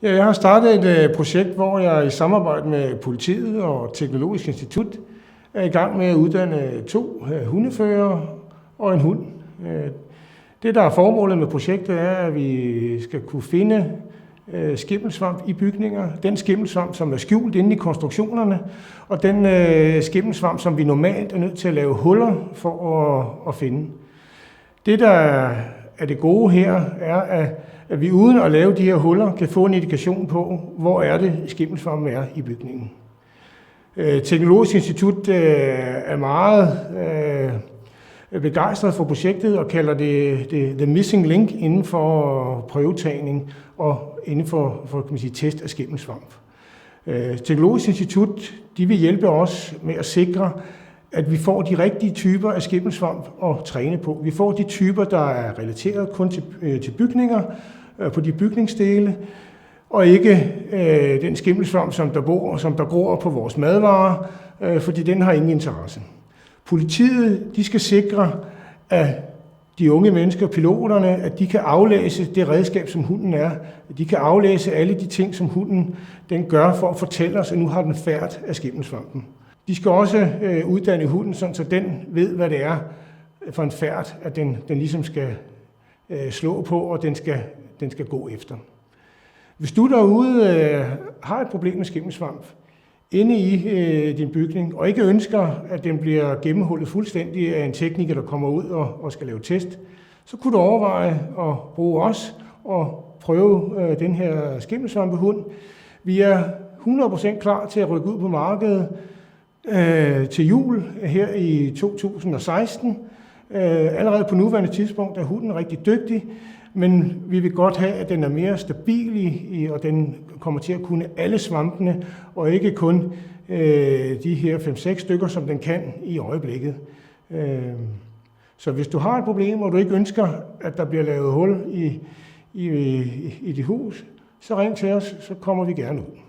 Ja, jeg har startet et projekt, hvor jeg i samarbejde med politiet og Teknologisk Institut er i gang med at uddanne 2 hundeførere og en hund. Det, der er formålet med projektet, er, at vi skal kunne finde skimmelsvamp i bygninger. Den skimmelsvamp, som er skjult inde i konstruktionerne, og den skimmelsvamp, som vi normalt er nødt til at lave huller for at finde. Det, der er det gode her, er, at vi uden at lave de her huller, kan få en indikation på, hvor er det skimmelsvampen er i bygningen. Teknologisk Institut er meget begejstret for projektet og kalder det the missing link inden for prøvetagning og inden for kan man sige, test af skimmelsvamp. Teknologisk Institut de vil hjælpe os med at sikre, at vi får de rigtige typer af skimmelsvamp at træne på. Vi får de typer, der er relateret kun til bygninger, på de bygningsdele, og ikke den skimmelsvamp, som der gror på vores madvarer, fordi den har ingen interesse. Politiet de skal sikre, at de unge mennesker, piloterne, at de kan aflæse det redskab, som hunden er. At de kan aflæse alle de ting, som hunden den gør for at fortælle os, at nu har den færd af skimmelsvampen. De skal også uddanne hunden, så den ved, hvad det er for en færd, at den ligesom skal slå på, og den skal gå efter. Hvis du derude har et problem med skimmelsvamp inde i din bygning, og ikke ønsker, at den bliver gennemhullet fuldstændig af en tekniker, der kommer ud og skal lave test, så kunne du overveje at bruge os og prøve den her skimmelsvampehund. Vi er 100% klar til at rykke ud på markedet til jul her i 2016. Allerede på nuværende tidspunkt er hunden rigtig dygtig, men vi vil godt have, at den er mere stabil og den kommer til at kunne alle svampene, og ikke kun de her 5-6 stykker, som den kan i øjeblikket. Så hvis du har et problem, og du ikke ønsker, at der bliver lavet hul i dit hus, så ring til os, så kommer vi gerne ud.